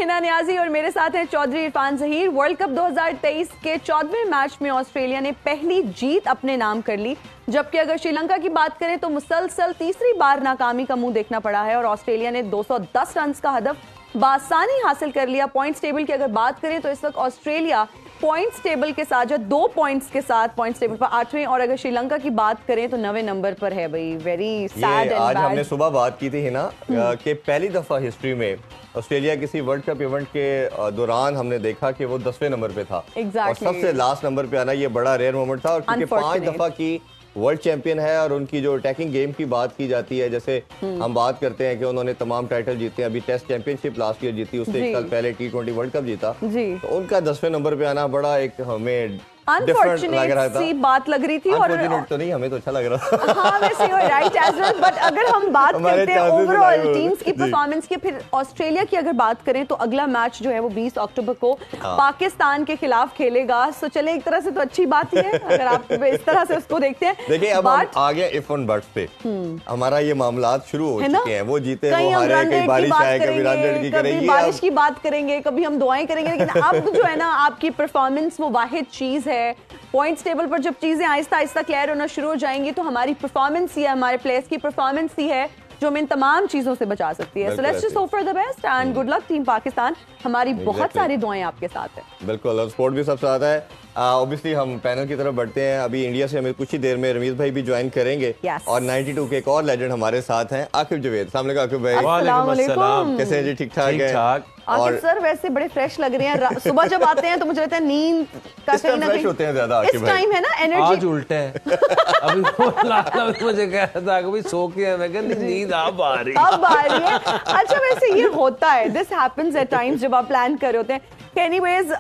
हिना नियाजी और मेरे साथ हैं चौधरी इरफान जहीर। वर्ल्ड कप 2023 के 14वें मैच में ऑस्ट्रेलिया ने पहली जीत अपने नाम कर ली, जबकि अगर श्रीलंका की बात करें तो मुसलसल तीसरी बार नाकामी का मुंह देखना पड़ा है और ऑस्ट्रेलिया ने 210 रन का हदफ बासानी हासिल कर लिया। पॉइंट्स टेबल की अगर बात करें तो इस वक्त ऑस्ट्रेलिया पॉइंट्स टेबल के साथ जो 2 पॉइंट्स के साथ पॉइंट्स टेबल पर 8वें, और अगर श्रीलंका की बात करें तो 9वें नंबर पर है। भाई वेरी सैड एंड बैड। आज हमने सुबह बात की थी हिना कि पहली दफा हिस्ट्री में ऑस्ट्रेलिया किसी वर्ल्ड कप इवेंट के दौरान हमने देखा कि वो 10वें नंबर पे था। और सबसे लास्ट नंबर पे आना ये बड़ा रेयर मोमेंट था, और क्योंकि 5 दफा की वर्ल्ड चैंपियन है और उनकी जो अटैकिंग गेम की बात की जाती है, जैसे हम बात करते हैं कि उन्होंने तमाम टाइटल जीते हैं, अभी टेस्ट चैंपियनशिप लास्ट ईयर जीती, उससे 1 साल पहले T20 वर्ल्ड कप जीता, तो उनका 10वें नंबर पे आना बड़ा एक हमें अनफॉर्चुनेट सी बात लग रही थी। और तो नहीं, हमें तो अच्छा लग रहा था। हाँ वैसे राइट एज वेल, बट अगर हम बात करते हैं ओवरऑल टीम्स की परफॉर्मेंस की, फिर ऑस्ट्रेलिया की अगर बात करें तो अगला मैच जो है वो 20 अक्टूबर को पाकिस्तान के खिलाफ खेलेगा। सो चले, एक तरह से तो अच्छी बात ही है अगर आप इस तरह से उसको देखते हैं। देखिए अब हम आ गए इफ ऑन बर्ड्स पे, हमारा ये मामलात शुरू हो चुके हैं। वो जीते वो हारे, कहीं बारिश आए, कभी रन रेट की करेंगे, बारिश की बात करेंगे, कभी हम दुआएं करेंगे, लेकिन अब जो है ना आपकी परफॉर्मेंस वो वाहिद चीज है। पॉइंट्स टेबल पर जब चीजें आहिस्ता आहिस्ता क्लियर होना शुरू हो जाएंगी तो हमारी परफॉर्मेंस ही है, हमारे प्लेयर्स की परफॉर्मेंस ही है जो हमें इन तमाम चीजों से बचा सकती है। So let's just hope for the best and good luck team Pakistan. हमारी बहुत सारी दुआएं आपके साथ है। बिल्कुल, और स्पोर्ट भी सबसे ज्यादा है। ऑब्वियसली हम पैनल की तरफ बढ़ते हैं। अभी इंडिया से हमें कुछ ही देर में रमीज भाई भी ज्वाइन करेंगे और 92 के एक और लेजेंड हमारे साथ हैं, आकिब जवेद। अस्सलाम वालेकुम आकिब भाई। वालेकुम अस्सलाम। कैसे हैं जी? ठीक ठाक है। आकिब सर वैसे बड़े फ्रेश लग रहे हैं। सुबह जब आते हैं तो मुझे लगता है नींद का कहीं ना कहीं होते हैं ज्यादा आकिब भाई। इस टाइम है ना एनर्जी। आज उल्टा है। अभी मुझे कह रहा था कि सो के मैं कहती नींद अब आ रही है। अच्छा वैसे ये होता है, दिस हैपेंस एट टाइम्स जब आप प्लान कर रहे होते हैं। एनीवेज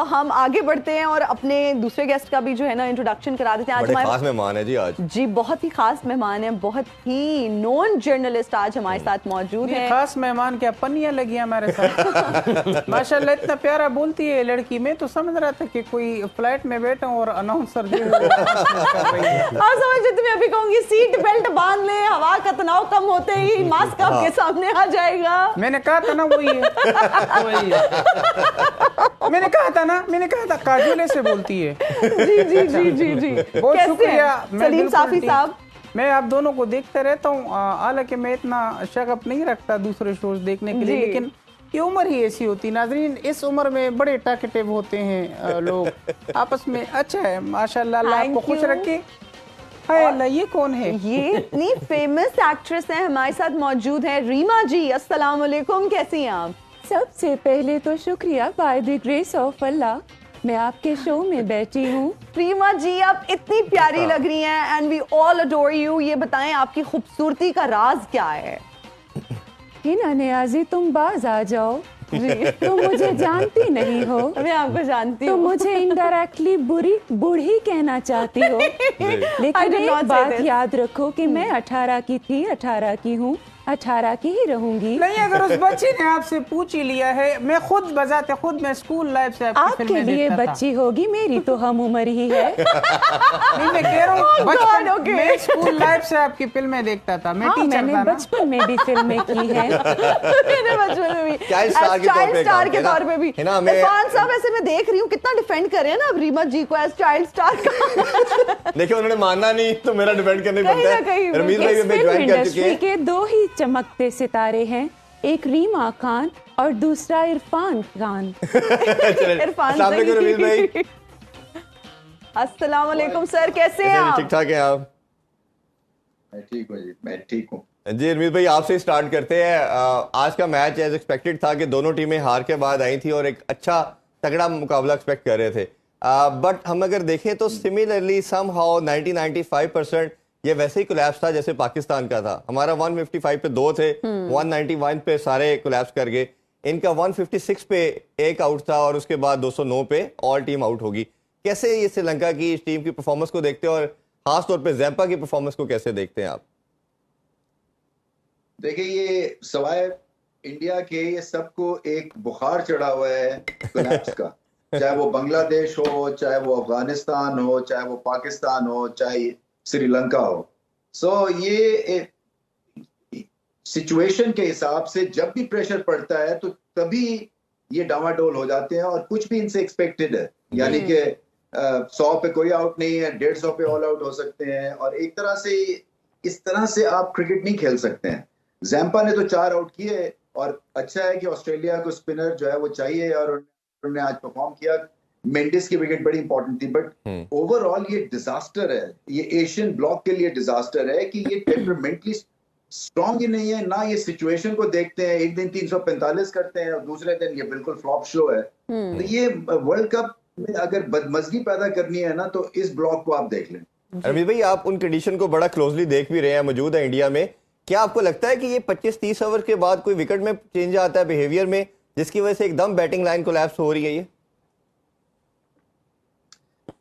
हम आगे बढ़ते हैं और अपने दूसरे गेस्ट का भी जो है ना इंट्रोडक्शन करा देते हैं। आज हमारे खास मेहमान है जी, आज जी बहुत ही खास मेहमान है, बहुत ही नोन जर्नलिस्ट आज हमारे साथ मौजूद है। खास मेहमान क्या पन्नियां लगी हमारे साथ। माशाल्लाह इतना प्यारा बोलती है लड़की, में तो समझ रहा था कि कोई फ्लाइट में बैठा और अनाउंसर जो समझ मैं अभी कहूंगी सीट बेल्ट बांध ले, हवा का तनाव कम होते ही मास्क आपके सामने आ जाएगा। मैंने कहा था ना वही है। मैंने कहा था काजुले से बोलती है। जी जी जी जी जी बहुत शुक्रिया सलीम साफी साहब। मैं आप दोनों को देखता रहता हूँ, हालांकि मैं इतना शगफ नहीं रखता दूसरे शोज देखने के लिए, लेकिन ये उम्र ही ऐसी होती। नाजरीन इस उम्र में बड़े टाकेटिव होते हैं लोग आपस में। अच्छा है माशाल्लाह, अल्लाह आपको खुश रखे। हाय अल्लाह, ये कौन है? ये इतनी फेमस एक्ट्रेस है, हमारे साथ मौजूद है रीमा जी। अस्सलाम वालेकुम, कैसी हैं आप? सबसे पहले तो शुक्रिया, बाय द ग्रेस ऑफ अल्लाह मैं आपके शो में बैठी हूँ। रीमा जी आप इतनी प्यारी लग रही हैं and we all adore you. ये बताएं आपकी खूबसूरती का राज क्या है? हिना नियाजी तुम बाज आ जाओ जी। तुम मुझे जानती नहीं हो। मैं आपको जानती हूँ। तुम मुझे इनडायरेक्टली बूढ़ी कहना चाहती हो, लेकिन एक बात याद रखो कि मैं 18 की थी, 18 की हूँ, 18 की ही रहूंगी। नहीं, अगर उस बच्ची ने आपसे पूछ ही लिया है, मैं खुद बजाते खुद मैं स्कूल लाइफ से आपके लिए बच्ची होगी, मेरी तो हम उम्र ही है। नहीं, मैं कह रहा हूँ बचपन में स्कूल लाइफ से आपकी फिल्में देखता था। मैं मैंने बचपन में भी फिल्में की हैं। मैंने बचपन में भी चाइल्ड स्टार के तौर पे भी। इरफान साहब ऐसे मैं देख रही हूँ कितना डिफेंड कर रहे हैं ना अब रीमा जी को एज चाइल्ड स्टार का। देखिए उन्होंने मानना नहीं तो मेरा डिफेंड करने पड़ता है। रमीज भाई भी ज्वाइन कर चुके हैं। के 2 ही चमकते सितारे हैं, एक रीमा खान और दूसरा इरफान खान। इरफान रमीज भाई। अस्सलाम वालेकुम सर, कैसे हैं आप? ठीक ठाक हैं आप? मैं ठीक हूँ जी, मैं ठीक हूँ जी। रमीज भाई आपसे स्टार्ट करते हैं। आज का मैच एज एक्सपेक्टेड था कि दोनों टीमें हार के बाद आई थी और एक अच्छा तगड़ा मुकाबला एक्सपेक्ट कर रहे थे, बट हम अगर देखें तो सिमिलरली समहाउ 90-95% ये वैसे ही कोलैप्स था जैसे पाकिस्तान का था। हमारा 155 पे 2 थे, 191 पे सारे कोलैप्स कर गए। इनका 156 पे एक आउट था और उसके बाद 209 पे ऑल टीम आउट होगी। कैसे ये श्रीलंका की इस टीम की परफॉर्मेंस को देखते हैं और खासतौर पे ज़ैम्पा की परफॉर्मेंस को कैसे देखते हैं आप? देखिए ये सवाए इंडिया के ये सबको एक बुखार चढ़ा हुआ है कोलैप्स का। चाहे वो बांग्लादेश हो, चाहे वो अफगानिस्तान हो, चाहे वो पाकिस्तान हो, चाहे श्रीलंका हो। ये सिचुएशन के हिसाब से जब भी प्रेशर पड़ता है तो तभी ये डामाडोल हो जाते हैं और कुछ भी इनसे एक्सपेक्टेड है, यानी कि 100 पे कोई आउट नहीं है, 150 पे ऑल आउट हो सकते हैं, और एक तरह से इस तरह से आप क्रिकेट नहीं खेल सकते हैं। जैम्पा ने तो 4 आउट किए और अच्छा है कि ऑस्ट्रेलिया को स्पिनर जो है वो चाहिए और उन्होंने आज परफॉर्म किया। मेंडिस की विकेट बड़ी इंपॉर्टेंट थी, बट ओवरऑल ये डिजास्टर है, ये एशियन ब्लॉक के लिए डिजास्टर है कि ये टेम्परामेंटली स्ट्रॉन्ग ही नहीं है ना, ये सिचुएशन को देखते हैं, एक दिन 345 करते हैं और दूसरे दिन ये बिल्कुल फ्लॉप शो है। तो ये वर्ल्ड कप में अगर बदमजगी पैदा करनी है ना तो इस ब्लॉक को आप देख लें। अरमीत भाई, आप उन कंडीशन को बड़ा क्लोजली देख भी रहे हैं, मौजूद है इंडिया में। क्या आपको लगता है कि ये 25-30 ओवर के बाद कोई विकेट में चेंज आता है बिहेवियर में, जिसकी वजह से एकदम बैटिंग लाइन कोलैप्स हो रही है?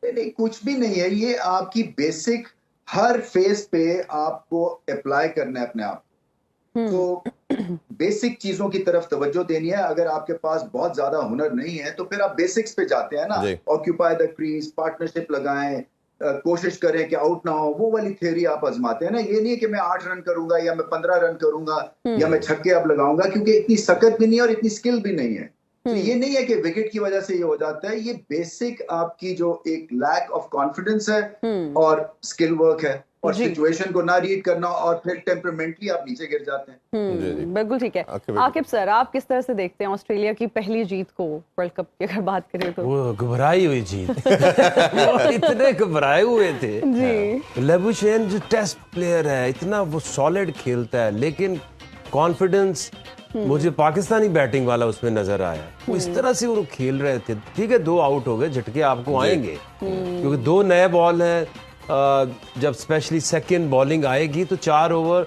ये नहीं, कुछ भी नहीं है, ये आपकी बेसिक हर फेज पे आपको अप्लाई करना है अपने आप। तो बेसिक चीजों की तरफ तवज्जो देनी है। अगर आपके पास बहुत ज्यादा हुनर नहीं है तो फिर आप बेसिक्स पे जाते हैं ना, ऑक्यूपाई द क्रीज, पार्टनरशिप लगाएं, कोशिश करें कि आउट ना हो, वो वाली थ्योरी आप आजमाते हैं ना। ये नहीं है कि मैं 8 रन करूंगा या मैं 15 रन करूंगा या मैं छक्के अब लगाऊंगा, क्योंकि इतनी सकत भी नहीं है और इतनी स्किल भी नहीं है। तो ये नहीं है कि विकेट की वजह से ये हो जाता है, ये बेसिक आपकी जो एक लैक ऑफ कॉन्फिडेंस है और स्किल वर्क है और सिचुएशन को ना रीड करना, और फिर टेम्परामेंटली आप नीचे गिर जाते हैं। बिल्कुल ठीक है। आकिब सर, आप किस तरह से देखते हैं ऑस्ट्रेलिया की पहली जीत को वर्ल्ड कप की अगर बात करें तो? वो घबराई हुई जीत वो इतने घबराए हुए थे जी। लेबुशेन जो टेस्ट प्लेयर है, इतना वो सॉलिड खेलता है, लेकिन कॉन्फिडेंस मुझे पाकिस्तानी बैटिंग वाला उसमें नजर आया। वो इस तरह से वो खेल रहे थे। ठीक है, 2 आउट हो गए, झटके आपको आएंगे क्योंकि 2 नए बॉल हैं। जब स्पेशली सेकंड बॉलिंग आएगी तो 4 ओवर,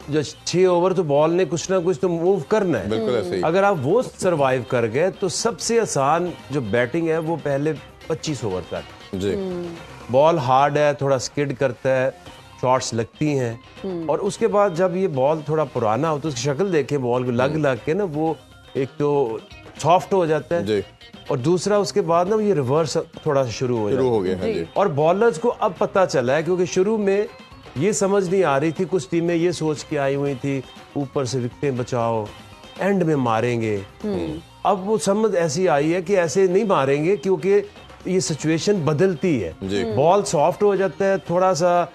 जो 6 ओवर तो बॉल ने कुछ ना कुछ तो मूव करना है। बिल्कुल ऐसे ही। अगर आप वो सरवाइव कर गए तो सबसे आसान जो बैटिंग है वो पहले 25 ओवर तक जी। बॉल हार्ड है, थोड़ा स्किड करता है, शॉट्स लगती हैं, और उसके बाद जब ये बॉल थोड़ा पुराना हो तो उसकी शक्ल देखे, बॉल को लग के ना वो एक तो सॉफ्ट हो जाता है जी। और दूसरा उसके बाद ना ये रिवर्स थोड़ा शुरू हो गया है। और बॉलर्स को अब पता चला है, क्योंकि शुरू में ये समझ नहीं आ रही थी, कुछ टीमें ये सोच के आई हुई थी ऊपर से विकेटें बचाओ, एंड में मारेंगे। अब वो समझ ऐसी आई है कि ऐसे नहीं मारेंगे, क्योंकि ये सिचुएशन बदलती है, बॉल सॉफ्ट हो जाता है, थोड़ा सा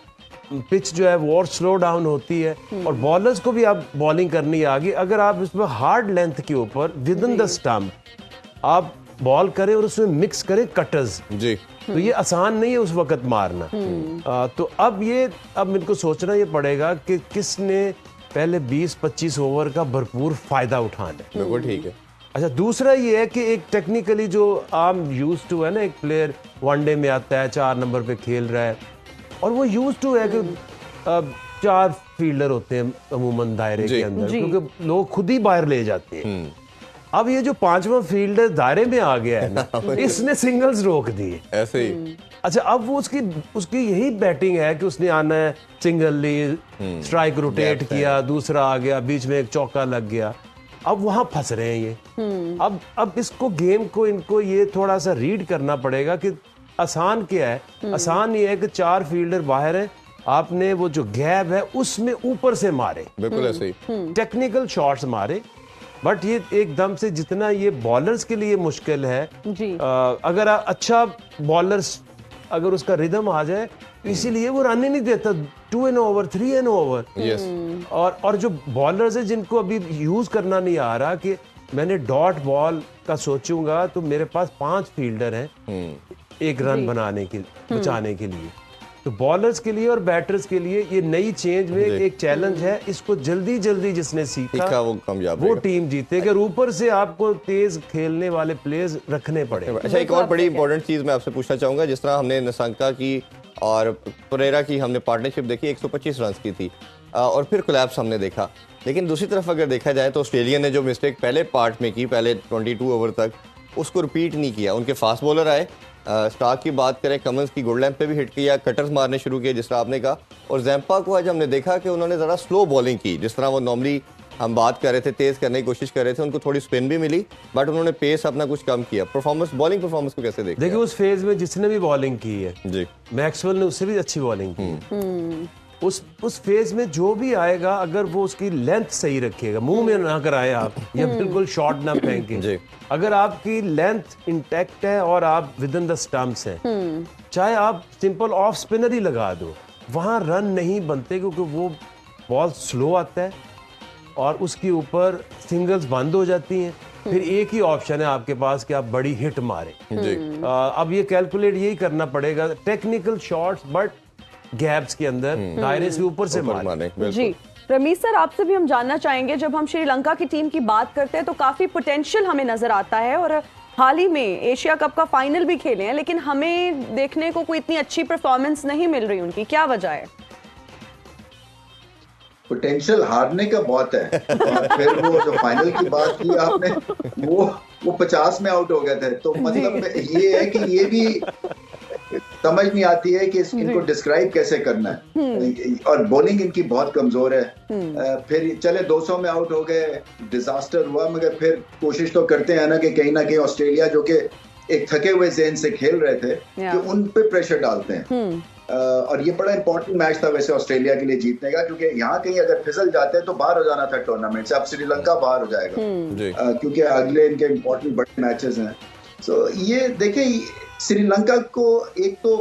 पिच जो है वो और स्लो डाउन होती है, और बॉलर्स को भी अब बॉलिंग करनी आ गई। अगर आप इसमें हार्ड लेंथ के ऊपर विद इन द स्टंप आप बॉल करें और उसमें मिक्स करें कटर्स जी, तो ये आसान नहीं है उस वक्त मारना। तो अब मेरे को सोचना ये पड़ेगा कि किसने पहले 20-25 ओवर का भरपूर फायदा उठाना है। बिल्कुल ठीक है। अच्छा, दूसरा ये है कि एक टेक्निकली जो आम यूज टू है ना, एक प्लेयर वनडे में आता है 4 नंबर पे खेल रहा है, और वो यूज टू है कि 4 फील्डर होते हैं अमूमन दायरे के अंदर, क्योंकि लोग खुद ही बाहर ले जाते हैं। अब ये जो 5वां फील्डर दायरे में आ गया है ना, इसने सिंगल्स रोक दिए ऐसे ही। अच्छा, अब वो उसकी यही बैटिंग है कि उसने आना है, सिंगल ली, स्ट्राइक रोटेट किया, दूसरा आ गया, बीच में एक चौका लग गया। अब वहां फंस रहे हैं ये। अब इसको गेम को इनको ये थोड़ा सा रीड करना पड़ेगा कि आसान क्या है। आसान ये है कि 4 फील्डर बाहर है, आपने वो जो गैप है उसमें ऊपर से मारे, बिल्कुल ऐसे ही टेक्निकल शॉट्स मारे। बट ये एकदम से जितना ये बॉलर्स के लिए मुश्किल है जी। अगर अच्छा बॉलर्स अगर उसका रिदम आ जाए, इसीलिए वो रन ही नहीं देता, 2 एन ओवर 3 एन ओवर। और जो बॉलर्स है जिनको अभी यूज करना नहीं आ रहा, कि मैंने डॉट बॉल का सोचूंगा तो मेरे पास 5 फील्डर हैं एक रन बनाने के बचाने के लिए। तो बॉलर्स के लिए और बैटर्स के लिए ये नई चेंज में एक चैलेंज है। इसको जल्दी जिसने सीखा वो कामयाब, वो टीम जीतेगी। और ऊपर से आपको तेज खेलने वाले प्लेयर्स रखने पड़े। अच्छा, एक और बड़ी इंपॉर्टेंट चीज मैं आपसे पूछना चाहूंगा, जिस तरह हमने निशंका की और परेरा की हमने पार्टनरशिप देखी, 125 रन की थी, और फिर कोलैप्स हमने देखा। लेकिन दूसरी तरफ अगर देखा जाए तो ऑस्ट्रेलिया ने जो मिस्टेक पहले पार्ट में की, पहले 22 ओवर तक, उसको रिपीट नहीं किया। उनके फास्ट बॉलर आए, स्टार्क की बात करें, कमंस की गुड लैंप पे भी हिट किया, कटर्स मारने शुरू किए जिस तरह आपने कहा, और जैम्पा को आज हमने देखा कि उन्होंने ज़रा स्लो बॉलिंग की। जिस तरह वो नॉर्मली हम बात कर रहे थे, तेज़ करने की कोशिश कर रहे थे, उनको थोड़ी स्पिन भी मिली, बट उन्होंने पेस अपना कुछ कम किया। बॉलिंग परफॉर्मेंस को कैसे देखते हैं? देखिए, उस फेज में जिसने भी बॉलिंग की है जी, मैक्सवेल ने उससे भी अच्छी बॉलिंग की। उस फेज में जो भी आएगा, अगर वो उसकी लेंथ सही रखिएगा, मुंह में ना कराए आप, या बिल्कुल शॉर्ट ना फेंकें। अगर आपकी लेंथ इंटैक्ट है और आप विद इन द स्टंप्स हैं, चाहे आप सिंपल ऑफ स्पिनर ही लगा दो, वहां रन नहीं बनते, क्योंकि वो बॉल स्लो आता है और उसके ऊपर सिंगल्स बंद हो जाती हैं। फिर एक ही ऑप्शन है आपके पास कि आप बड़ी हिट मारें। अब ये कैलकुलेट यही करना पड़ेगा, टेक्निकल शॉट्स बट गैप्स के अंदर, दायरे से ऊपर से मारें। जी रमीज सर, आपसे भी हम जानना चाहेंगे, जब हम श्रीलंका की टीम की बात करते हैं तो काफी पोटेंशियल हमें नजर आता है, और हाल ही में एशिया कप का फाइनल भी खेले हैं, लेकिन हमें देखने को कोई इतनी अच्छी परफॉर्मेंस नहीं मिल रही उनकी, क्या वजह है? पोटेंशियल हारने का बहुत है, और फिर वो जो फाइनल की बात की आपने, वो 50 में आउट हो गए थे, तो मतलब ये है कि ये भी समझ नहीं आती है कि इनको डिस्क्राइब कैसे करना है, और बॉलिंग इनकी बहुत कमजोर है। फिर चले 200 में आउट हो गए, डिजास्टर हुआ, मगर फिर कोशिश तो करते हैं ना कहीं ऑस्ट्रेलिया जो कि एक थके हुए ज़हन से खेल रहे थे कि उन पे प्रेशर डालते हैं। और ये बड़ा इंपॉर्टेंट मैच था वैसे ऑस्ट्रेलिया के लिए जीतने का, क्योंकि यहाँ कहीं अगर फिसल जाते हैं तो बाहर हो जाना था टूर्नामेंट से। अब श्रीलंका बाहर हो जाएगा क्योंकि अगले इनके इंपॉर्टेंट बड़े मैचेस हैं। सो ये देखें, श्रीलंका को एक तो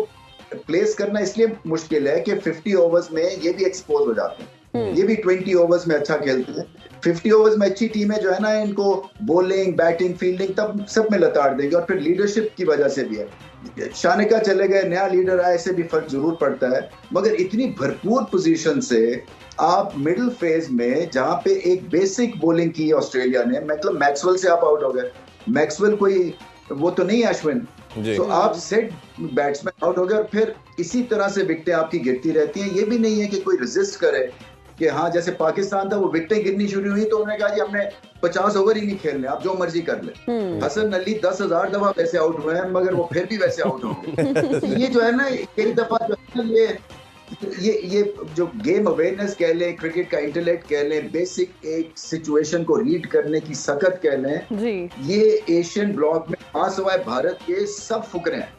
प्लेस करना इसलिए मुश्किल है कि 50 ओवर्स में ये भी एक्सपोज हो जाते हैं, ये भी 20 ओवर्स में अच्छा खेलते हैं। 50 ओवर्स में अच्छी टीमें जो है ना, इनको बॉलिंग, बैटिंग, फील्डिंग तब सब में लताड़ देंगे, और फिर लीडरशिप की वजह से भी है। शानिका चले गए, नया लीडर आए, से भी फर्क जरूर पड़ता है, मगर इतनी भरपूर पोजीशन से आप मिडिल फेज में जहां पे एक बेसिक बॉलिंग की ऑस्ट्रेलिया ने, मतलब मैक्सवेल से आप आउट हो गए। मैक्सवेल कोई वो तो नहीं अश्विन, तो आप सेट बैट्समैन आउट हो गए, और फिर इसी तरह से विकेटें आपकी गिरती रहती हैं। ये भी नहीं है कि कोई रेजिस्ट करे कि हाँ, जैसे पाकिस्तान था, वो विकेटें गिरनी शुरू हुई तो उन्होंने कहा जी हमने 50 ओवर ही नहीं खेलने, आप जो मर्जी कर ले। हसन अली 10,000 दफा वैसे आउट हुए हैं, मगर वो फिर भी वैसे आउट हो गए। ये जो है ना, एक दफा जो है ना, ये जो गेम अवेयरनेस कह लें, क्रिकेट का इंटेलेक्ट कह लें, बेसिक एक सिचुएशन को रीड करने की सकत कह लें, ये एशियन ब्लॉक में सिवाय भारत के सब फुकरे हैं।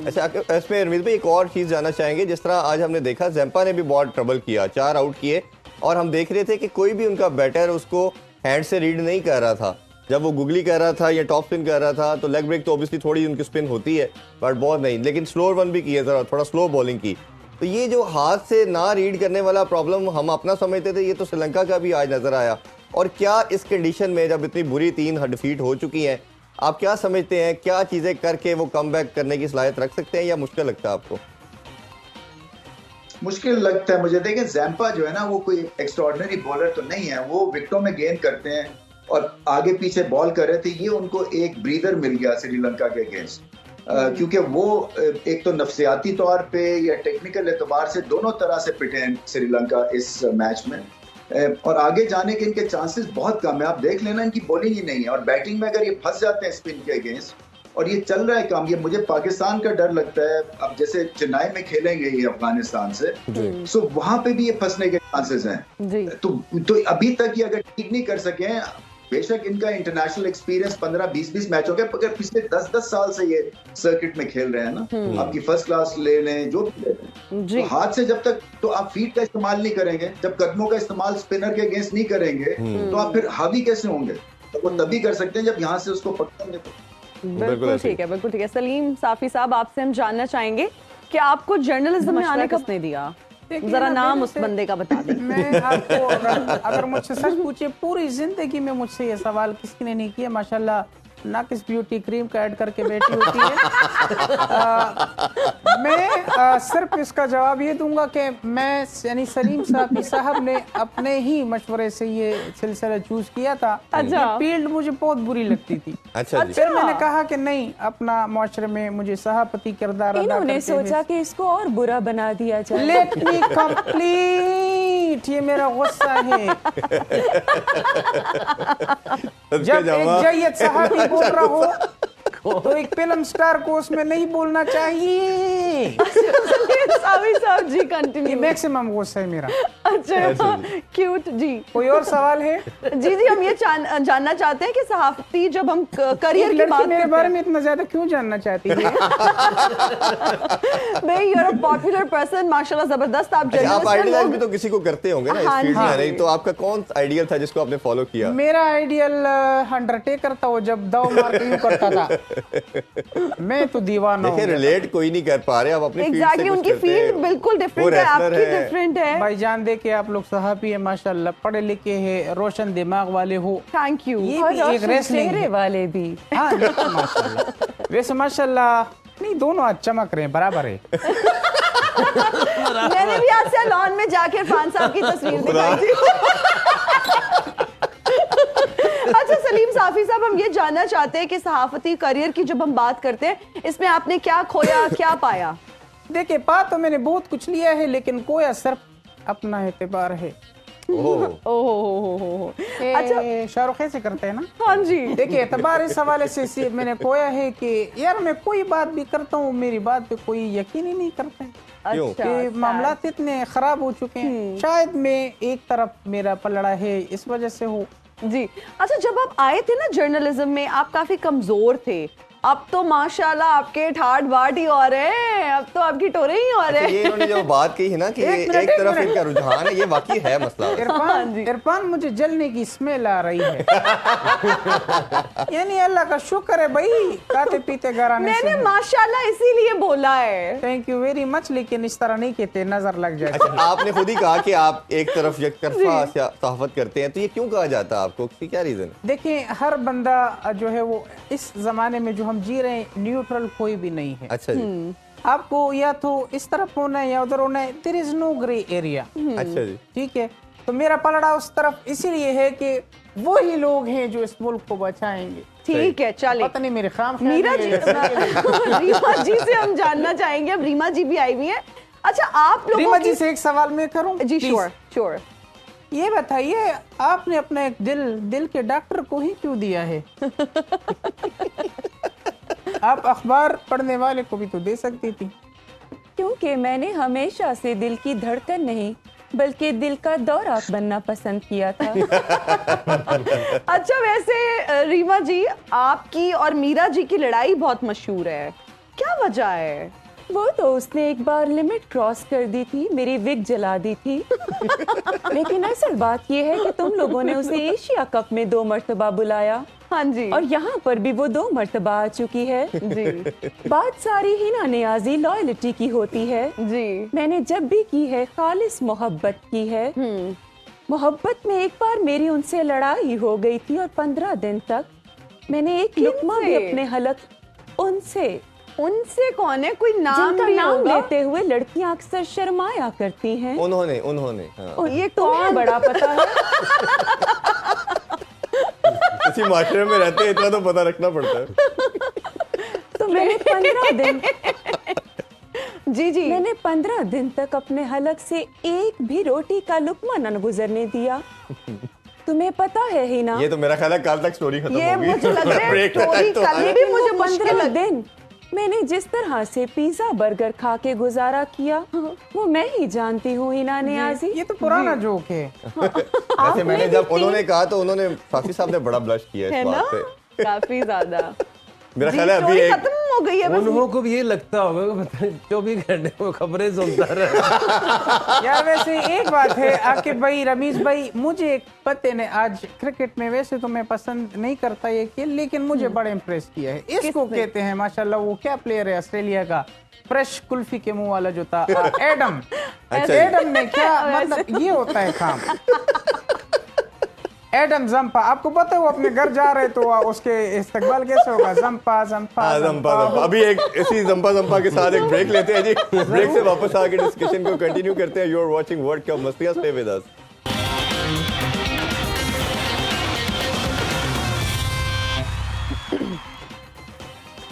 अच्छा, इसमें रमीज भाई एक और चीज जानना चाहेंगे, जिस तरह आज हमने देखा ज़ैम्पा ने भी बहुत ट्रबल किया, 4 आउट किए, और हम देख रहे थे कि कोई भी उनका बैटर उसको हैंड से रीड नहीं कर रहा था। जब वो गुगली कर रहा था या टॉप स्पिन कर रहा था तो लेग ब्रेक तो ऑब्वियसली थोड़ी उनकी स्पिन होती है, बट बहुत नहीं, लेकिन स्लोअर वन भी किया था, थोड़ा स्लो बॉलिंग की। तो ये जो हाथ से ना रीड करने वाला प्रॉब्लम हम अपना समझते थे, ये तो श्रीलंका का भी आज नजर आया। और क्या इस कंडीशन में, जब इतनी बुरी 3 डिफीट हो चुकी हैं, आप क्या समझते हैं, क्या चीजें करके वो कमबैक करने की सलाहियत रख सकते हैं, या मुश्किल लगता है आपको? मुश्किल लगता है मुझे। देखें, ज़ैम्पा जो है ना, वो कोई एक्स्ट्राऑर्डिनरी बॉलर तो नहीं है, वो विकेटों में गेंद करते हैं और आगे पीछे बॉल कर रहे थे। ये उनको एक ब्रीदर मिल गया श्रीलंका के अगेंस्ट, क्योंकि वो एक तो नफ्सियाती तौर पे या टेक्निकल एतबार से दोनों तरह से पिटे हैं श्रीलंका इस मैच में, और आगे जाने के इनके चांसेस बहुत कम है। आप देख लेना, इनकी बॉलिंग ही नहीं है, और बैटिंग में अगर ये फंस जाते हैं स्पिन के अगेंस्ट, और ये चल रहा है काम, ये मुझे पाकिस्तान का डर लगता है। अब जैसे चेन्नई में खेलेंगे ये अफगानिस्तान से, सो वहां पे भी ये फंसने के चांसेस हैं। तो अभी तक ये अगर ठीक नहीं कर सके, बेशक इनका इंटरनेशनल एक्सपीरियंस 15-20 मैच हो गए, मगर पिछले 10-10 साल से ये सर्किट में खेल रहे हैं ना। आपकी फर्स्ट क्लास ले लें, जो भी ले लें, तो हाथ से जब तक तो आप फीट का इस्तेमाल नहीं करेंगे, जब कदमों का इस्तेमाल स्पिनर के अगेंस्ट नहीं करेंगे, तो आप फिर हावी कैसे होंगे? तो वो तभी कर सकते हैं जब यहाँ से उसको पकड़ेंगे। बिल्कुल ठीक है, बिल्कुल ठीक है। सलीम साफी साहब, आपसे हम जानना चाहेंगे कि आपको जर्नलिज्म में आने किसने दिया? जरा नाम उस बंदे का बता दें। मैं आपको अगर मुझसे सच पूछे, पूरी जिंदगी में मुझसे ये सवाल किसी ने नहीं किया। माशाल्लाह नाकिस ब्यूटी क्रीम का ऐड करके बैठी होती है। मैं सिर्फ इसका जवाब ये दूंगा कि मैं यानी सलीम साहब ने अपने ही मशवरे से ये सिलसिला चूज किया था। अच्छा, फील्ड मुझे बहुत बुरी लगती थी। अच्छा, फिर मैंने कहा कि नहीं, अपना मुआशरे में मुझे सहाफती किरदार अदा करके इन्होंने सोचा कि इसको और बुरा बना दिया जाए। लेट मी कंप्लीट, ये मेरा गुस्सा है। जब एक जय्यद साहब बोल रहा हो को। तो एक फिल्म स्टार को उसमें नहीं बोलना चाहिए। सावी साहब जी ये कंटिन्यू। मैक्सिमम गुस्सा है मेरा। अच्छा क्यूट जी। कोई और सवाल है? जी जी, हम ये जानना चाहते हैं कि सहाफती जब हम करियर एक की लड़की बात मेरे करते बारे हैं, में इतना ज्यादा क्यों जानना चाहती है? भाई you are a popular person, माशाल्लाह जबरदस्त, आप आप जर्नलिस्ट आइडियलाइज हैं, भी तो किसी को करते होंगे ना इस हाँ फील्ड जी। में, नहीं तो आपका कौन आइडियल था जिसको आपने फॉलो किया? मेरा आइडियल अंडरटेकर था, वो जब दाव मार के यूं करता था। मैं तो दीवाना हूं। देखिए रिलेट कोई नहीं कर पा रहे, आप अपनी फील्ड से एग्जैक्टली कुछ उनकी करते हैं। फील्ड बिल्कुल वो डिफरेंट है, wrestler आपकी है। डिफरेंट है। भाई जान दे के आप लोग सहाफी है माशाल्लाह, पढ़े लिखे हैं, रोशन दिमाग वाले हो। Thank you. ये और भी एक रोशन रेसलिंग चेहरे है। वाले भी। हाँ लेकिन माशाल्लाह, वैसे माशाल्लाह नहीं, दोनों आज चमक रहे हैं, बराबर है। मैंने भी आज सैलून में जाके इरफान साहब की तस्वीर दिखाई थी। अच्छा सलीम साफी साहब, हम ये जानना चाहते हैं कि सहाफती करियर की जब हम बात करते हैं, इसमें आपने क्या खोया, क्या पाया? देखिए पा तो मैंने बहुत कुछ लिया है, लेकिन कोया सिर्फ अपना एतबार है। ओह, ओहो। अच्छा शाहरुख से करते हैं ना। हाँ जी। देखिए एतबार इस हवाले से मैंने खोया है कि यार मैं कोई बात भी करता हूँ, मेरी बात पे कोई यकीन ही नहीं करता है। क्यों? अच्छा, कि मामला इतने खराब हो चुके हैं। शायद मैं एक तरफ मेरा पलड़ा है इस वजह से हो। जी। अच्छा जब आप आए थे ना जर्नलिज्म में, आप काफी कमजोर थे, अब तो माशाल्लाह आपके ठाट बाट ही और है, अब तो आपकी टोरे ही और अच्छा, है। ये इन्होंने जो बात कही है ना कि एक मिनट, एक एक तरफ मिनट। इनका रुझान है, ये वाकई है मसला। इरफान मुझे जलने की स्मेल आ रही है। यानी अल्लाह का शुक्र है भाई, खाते पीते घर आने मैंने से। माशाल्लाह इसीलिए बोला है। थैंक यू वेरी मच, लेकिन इस तरह नहीं कहते, नजर लग जाए। अच्छा, आपने खुद ही कहा कि आप एक तरफ यकतरफा सहाफत करते हैं, तो ये क्यों कहा जाता है आपको, इसकी क्या रीजन है? देखिए हर बंदा जो है वो इस जमाने में जो हम जी रहे हैं, न्यूट्रल कोई भी नहीं है। अच्छा जी। आपको या तो इस तरफ होना है या उधर होना है, there is no grey area. अच्छा जी। ठीक है, तो मेरा पलड़ा उस तरफ इसीलिए है कि वही लोग हैं जो इस मुल्क को बचाएंगे। ठीक है चले। पता नहीं मेरे खाम मीरा जी, रीमा जी से हम जानना चाहेंगे, अब रीमा जी भी आई हुई हैं। अच्छा आप लोगों रीमा की जी से एक सवाल मैं करूं? जी Please? Sure sure. ये बताइए, आपने अपना एक दिल के डॉक्टर को ही क्यों दिया है? आप अखबार पढ़ने वाले को भी तो दे सकती थी। क्योंकि मैंने हमेशा से दिल की धड़कन नहीं बल्कि दिल का दौरा बनना पसंद किया था। अच्छा वैसे रीमा जी, आपकी और मीरा जी की लड़ाई बहुत मशहूर है, क्या वजह है? वो तो उसने एक बार लिमिट क्रॉस कर दी थी, मेरी विग जला दी थी। लेकिन असल बात ये है कि तुम लोगों ने उसे एशिया कप में 2 मर्तबा बुलाया हाँ जी। और यहाँ पर भी वो 2 मर्तबा आ चुकी है। जी बात सारी हिना नियाजी लॉयल्टी की होती है। जी। मैंने जब भी की है खालिस मोहब्बत की है। मोहब्बत में एक बार मेरी उनसे लड़ाई हो गई थी और 15 दिन तक मैंने एक लुकमा भी अपने हलक उनसे कौन है, कोई नाम जिनका भी नाम होगा? लेते हुए लड़कियां अक्सर शर्माया करती हैं। उन्होंने हाँ। और ये तुम्हें बड़ा पता है। इसी माशरे में रहते हैं, इतना तो पता रखना पड़ता है। तो मैंने 15 दिन जी मैंने 15 दिन तक अपने हलक से एक भी रोटी का लुकमा न गुजरने दिया। तुम्हें पता है ही ना। ये तो मेरा ख्याल है कल तक स्टोरी खत्म ये होगी। मुझे लग रहा है ब्रेक का स्टोरी टाइम तो कल है। भी मुझे मुश्किल 15 लग दिन मैंने जिस तरह से पिज्जा बर्गर खा के गुजारा किया वो मैं ही जानती हूँ हिना नियाजी। ये तो पुराना जोक है। वैसे मैंने जब उन्होंने कहा तो उन्होंने साफी साहब ने बड़ा ब्लश किया है इस ना, बात पे। काफी ज्यादा। मेरा जी, ख्याल है अभी स्टोरी एक खत्म हो गई है बस। उन्हों को भी ये लगता होगा कि पता नहीं 24 घंटे में खबरें सुनता रहे। यार वैसे एक बात है आकिब भाई, रमीज भाई, मुझे एक पते ने आज क्रिकेट में, वैसे तो मैं पसंद नहीं करता ये खेल, लेकिन मुझे बड़ा इम्प्रेस किया है। इसको कहते हैं माशाल्लाह, वो क्या प्लेयर है ऑस्ट्रेलिया का, फ्रेश कुल्फी के मुंह वाला जो था, एडम। अच्छा। एडम में क्या मतलब ये होता है काम। एडम जंपा, आपको पता है वो अपने घर जा रहे तो उसके इस्तकबाल कैसे होगा? जंपा जंपा हाँ, जंपा जंपा। अभी एक इसी जंपा जंपा के साथ एक ब्रेक लेते हैं जी। ब्रेक से वापस आके डिस्कशन को कंटिन्यू करते हैं। You are watching world cup मस्तियां, stay with us.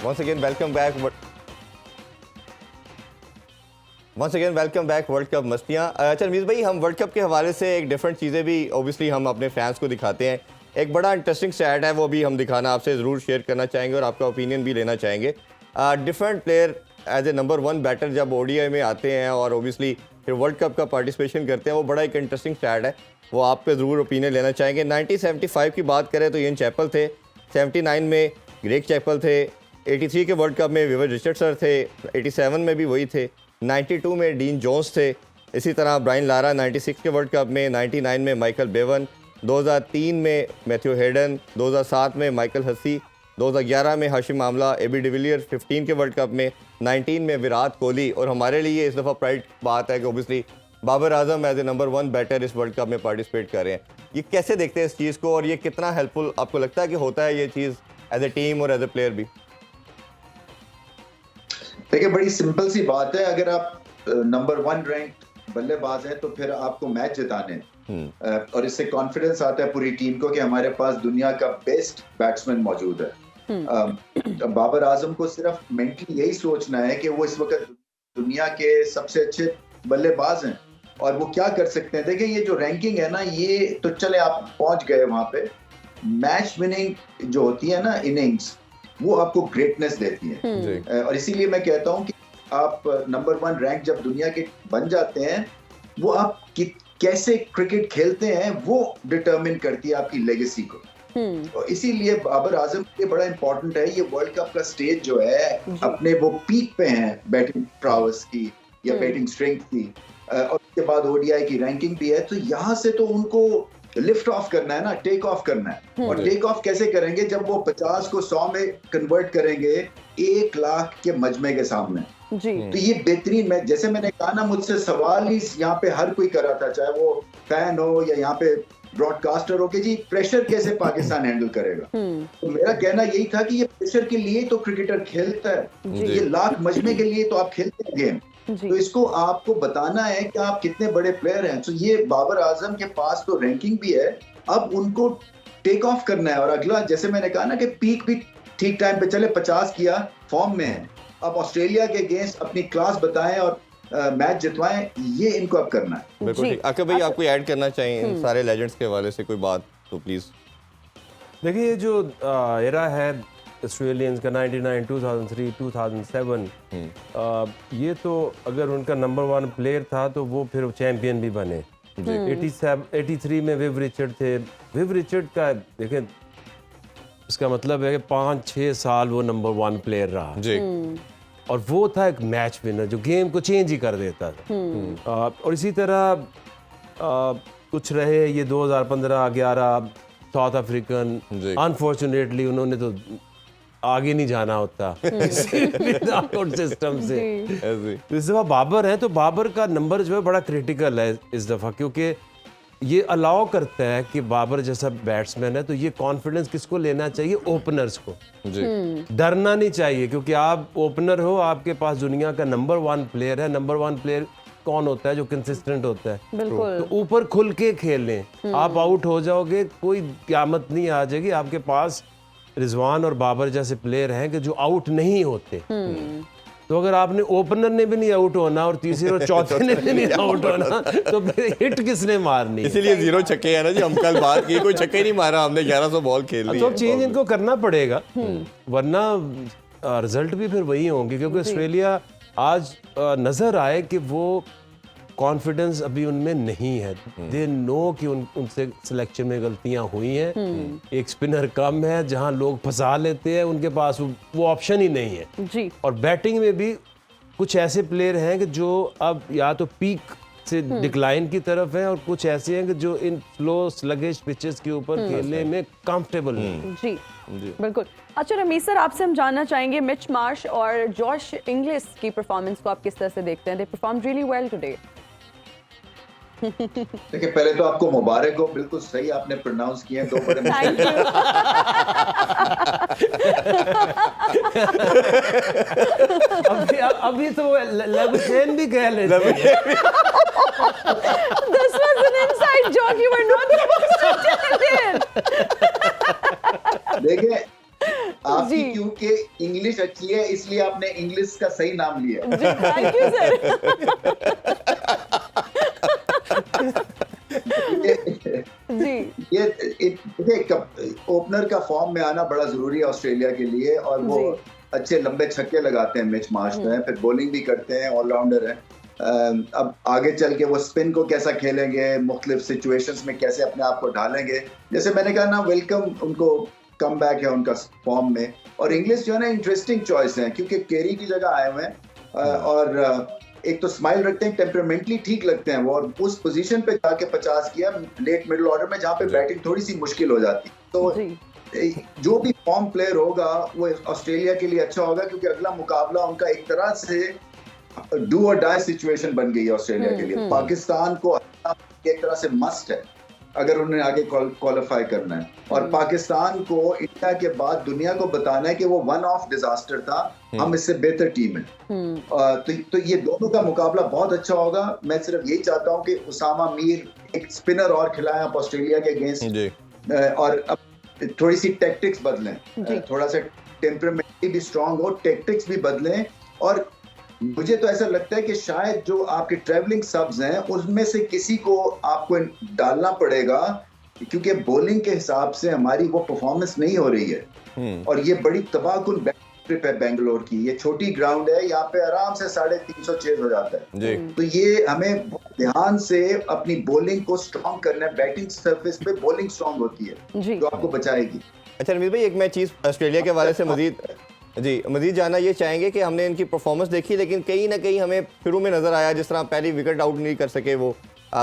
Once again welcome back world cup मस्तियाँ। अच्छा रमीज भाई, हम वर्ल्ड कप के हवाले से एक डिफरेंट चीज़ें भी ऑब्वियसली हम अपने फैंस को दिखाते हैं एक बड़ा इंटरेस्टिंग स्टैट है, वो भी हम दिखाना आपसे ज़रूर शेयर करना चाहेंगे और आपका ओपिनियन भी लेना चाहेंगे। Different player as a number 1 batter जब ODI में आते हैं और ओबियसली फिर वर्ल्ड कप का पार्टिसिपेशन करते हैं, वो बड़ा एक इंटरेस्टिंग स्टैट है, वो आप पे ज़रूर ओपिनियन लेना चाहेंगे। 1975 की बात करें तो इयन चैपल थे, 79 में ग्रेग चैपल थे, 83 के वर्ल्ड कप में विवर रिचर्ड सर थे, 87 में भी वही थे, 92 में डीन जोन्स थे, इसी तरह ब्रायन लारा 96 के वर्ल्ड कप में, 99 में माइकल बेवन, 2003 में मैथ्यू हेडन, 2007 में माइकल हसी, 2011 में हाशिम आमला, AB डिविलियर 15 के वर्ल्ड कप में, 19 में विराट कोहली, और हमारे लिए इस दफ़ा प्राइड बात है कि obviously Babar Azam as a number 1 batter इस वर्ल्ड कप में पार्टिसिपेट कर रहे हैं। ये कैसे देखते हैं इस चीज़ को और ये कितना हेल्पफुल आपको लगता है कि होता है ये चीज़ एज ए टीम और एज ए प्लेयर भी? देखिए, बड़ी सिंपल सी बात है, अगर आप नंबर 1 रैंक बल्लेबाज हैं तो फिर आपको मैच जिताने हैं और इससे कॉन्फिडेंस आता है पूरी टीम को कि हमारे पास दुनिया का बेस्ट बैट्समैन मौजूद है। बाबर आजम को सिर्फ मेंटली यही सोचना है कि वो इस वक्त दुनिया के सबसे अच्छे बल्लेबाज हैं और वो क्या कर सकते हैं। देखिए, ये जो रैंकिंग है ना, ये तो चले आप पहुंच गए वहां पे, मैच विनिंग जो होती है ना इनिंग्स, वो आपको ग्रेटनेस देती है और इसीलिए मैं कहता हूं कि आप नंबर 1 रैंक जब दुनिया के बन जाते हैं, वो आप कैसे क्रिकेट खेलते हैं वो डिटरमिन करती है आपकी लेगेसी को। और इसीलिए बाबर आजम के लिए बड़ा इंपॉर्टेंट है, ये वर्ल्ड कप का स्टेज जो है अपने वो पीक पे हैं बैटिंग प्रावस की या बैटिंग स्ट्रेंथ की, और उसके बाद ODI की रैंकिंग भी है, तो यहाँ से तो उनको लिफ्ट ऑफ करना है ना, टेक ऑफ करना है। और टेक ऑफ कैसे करेंगे? जब वो 50 को 100 में कन्वर्ट करेंगे 1 लाख के मजमे के सामने जी। तो ये बेहतरीन मैच, जैसे मैंने कहा ना, मुझसे सवाल ही यहाँ पे हर कोई कर रहा था, चाहे वो फैन हो या यहाँ पे ब्रॉडकास्टर हो, कि जी प्रेशर कैसे पाकिस्तान हैंडल करेगा। तो मेरा कहना यही था कि ये प्रेशर के लिए तो क्रिकेटर खेलता है, ये लाख मजमे के लिए तो आप खेलते हैं गेम, तो इसको आपको बताना है कि आप कितने बड़े प्लेयर हैं। तो ये बाबर आजम के पास तो रैंकिंग भी है, अब उनको टेक ऑफ करना है और अगला, जैसे मैंने कहा ना कि पीक भी ठीक टाइम पे चले, 50 किया, फॉर्म में है, अब ऑस्ट्रेलिया के अगेंस्ट अपनी क्लास बताएं और मैच जितवाएं, ये इनको अब करना है। बिल्कुल ठीक। आके भाई, आपको ऐड करना चाहिए इन सारे लेजेंड्स के हवाले से कोई बात तो प्लीज। देखिए, जो एरा है ऑस्ट्रेलियंस का 99, 2003, 2007, ये तो अगर उनका नंबर 1 प्लेयर था तो वो फिर चैंपियन भी बने। 83 में विव रिचर्ड थे। विव रिचर्ड का देखें, इसका मतलब है कि 5-6 साल वो नंबर 1 प्लेयर रहा जी, और वो था एक मैच विनर जो गेम को चेंज ही कर देता था। और इसी तरह कुछ रहे ये 2015-11 साउथ अफ्रीकन, अनफॉर्चुनेटली उन्होंने तो आगे नहीं जाना होता नॉकआउट सिस्टम से। तो इस दफा बाबर है, तो बाबर का नंबर जो है बड़ा क्रिटिकल है इस दफा, क्योंकि ये अलाउ करता है कि बाबर जैसा बैट्समैन है तो ये कॉन्फिडेंस किसको लेना चाहिए? ओपनर्स को जी। डरना नहीं चाहिए, क्योंकि आप ओपनर हो, आपके पास दुनिया का नंबर 1 प्लेयर है। नंबर 1 प्लेयर कौन होता है? जो कंसिस्टेंट होता है। तो ऊपर खुल के खेलें। आप आउट हो जाओगे, कोई क़यामत नहीं आ जाएगी। आपके पास रिजवान और बाबर जैसे प्लेयर हैं कि जो आउट नहीं होते। तो अगर आपने ओपनर ने भी नहीं आउट होना और तीसरे और चौथे ने भी नहीं आउट होना, तो फिर हिट किसने मारनी? इसीलिए 0 छक्के है ना जी, हम कल बात की, कोई छक्के नहीं मारा हमने, 1100 बॉल खेल ली। तो अब चेंज इनको करना पड़ेगा, वरना रिजल्ट भी फिर वही होंगे। क्योंकि ऑस्ट्रेलिया आज नजर आए कि वो कॉन्फिडेंस अभी उनमें नहीं है। दे नो कि उनसे सिलेक्शन में गलतियां हुई हैं। एक स्पिनर कम है, जहां लोग फंसा लेते हैं, उनके पास वो ऑप्शन ही नहीं है जी। और बैटिंग में भी कुछ ऐसे प्लेयर हैं कि जो अब या तो पीक से डिक्लाइन की तरफ है, और कुछ ऐसे हैं कि जो इन स्लो स्लगिश पिचेस के ऊपर खेलने में कंफर्टेबल नहीं। जी बिल्कुल। अच्छा रमीज सर, आपसे हम जानना चाहेंगे मिच मार्श और जॉश इंग्लिस की परफॉर्मेंस को आप किस तरह से देखते हैं? They perform really well today. देखिए, पहले तो आपको मुबारक हो, बिल्कुल सही आपने प्रोनाउंस किया है। 2 बड़े अभी तो लबसेन भी कह लेते हैं। This was an inside joke you were not supposed to tell it. देखिए, आपकी क्योंकि इंग्लिश अच्छी है इसलिए आपने इंग्लिश का सही नाम लिया। जी, थैंक यू सर। जी ये देखिए ओपनर का फॉर्म में आना बड़ा जरूरी है ऑस्ट्रेलिया के लिए, और वो अच्छे लंबे छक्के लगाते हैं, मिच मारते हैं, फिर बॉलिंग भी करते हैं, ऑलराउंडर है। अब आगे चल के वो स्पिन को कैसा खेलेंगे, मुख्तलिफ सिचुएशंस में कैसे अपने आप को ढालेंगे, जैसे मैंने कहा ना, वेलकम उनको कम बैक है उनका फॉर्म में। और इंग्लिश जो है ना इंटरेस्टिंग चॉइस है, क्योंकि केरी की जगह आए हुए हैं, और एक तो स्माइल रखते हैं, टेम्परामेंटली ठीक लगते हैं वो, और उस पोजीशन पे जाके 50 किया लेट मिडिल ऑर्डर में, जहाँ पे बैटिंग थोड़ी सी मुश्किल हो जाती। तो जो भी फॉर्म प्लेयर होगा वो ऑस्ट्रेलिया के लिए अच्छा होगा, क्योंकि अगला मुकाबला उनका एक तरह से डू और डाई सिचुएशन बन गई है ऑस्ट्रेलिया के लिए। पाकिस्तान को एक तरह से मस्ट है अगर उन्हें आगे क्वालिफाई करना है, और पाकिस्तान को इंडिया के बाद दुनिया को बताना है कि वो वन ऑफ डिजास्टर था, हम इससे बेहतर टीम है। तो ये दोनों का मुकाबला बहुत अच्छा होगा। मैं सिर्फ यही चाहता हूँ कि उसामा मीर एक स्पिनर और खिलाएं आप ऑस्ट्रेलिया के अगेंस्ट, और अब थोड़ी सी टैक्टिक्स बदलें, थोड़ा सा टेम्परामेंट भी स्ट्रांग हो, टैक्टिक्स भी बदलें। और मुझे तो ऐसा लगता है कि शायद जो आपके ट्रैवलिंग सबs हैं उसमें से किसी को आपको डालना पड़ेगा, क्योंकि बॉलिंग के हिसाब से हमारी वो परफॉर्मेंस नहीं हो रही है। और ये बड़ी तबाहकुन ट्रिप है बेंगलोर की, ये छोटी ग्राउंड है, यहाँ पे आराम से 350 चेज हो जाता है। तो ये हमें ध्यान से अपनी बॉलिंग को स्ट्रॉन्ग करना है, बैटिंग सरफेस पे बॉलिंग स्ट्रॉन्ग होती है जो आपको बचाएगी। अच्छा रमीज भाई, एक मैं चीज़ ऑस्ट्रेलिया के हवाले से मजीद जानना ये चाहेंगे कि हमने इनकी परफॉर्मेंस देखी, लेकिन कहीं ना कहीं हमें शुरू में नज़र आया जिस तरह पहली विकेट आउट नहीं कर सके, वो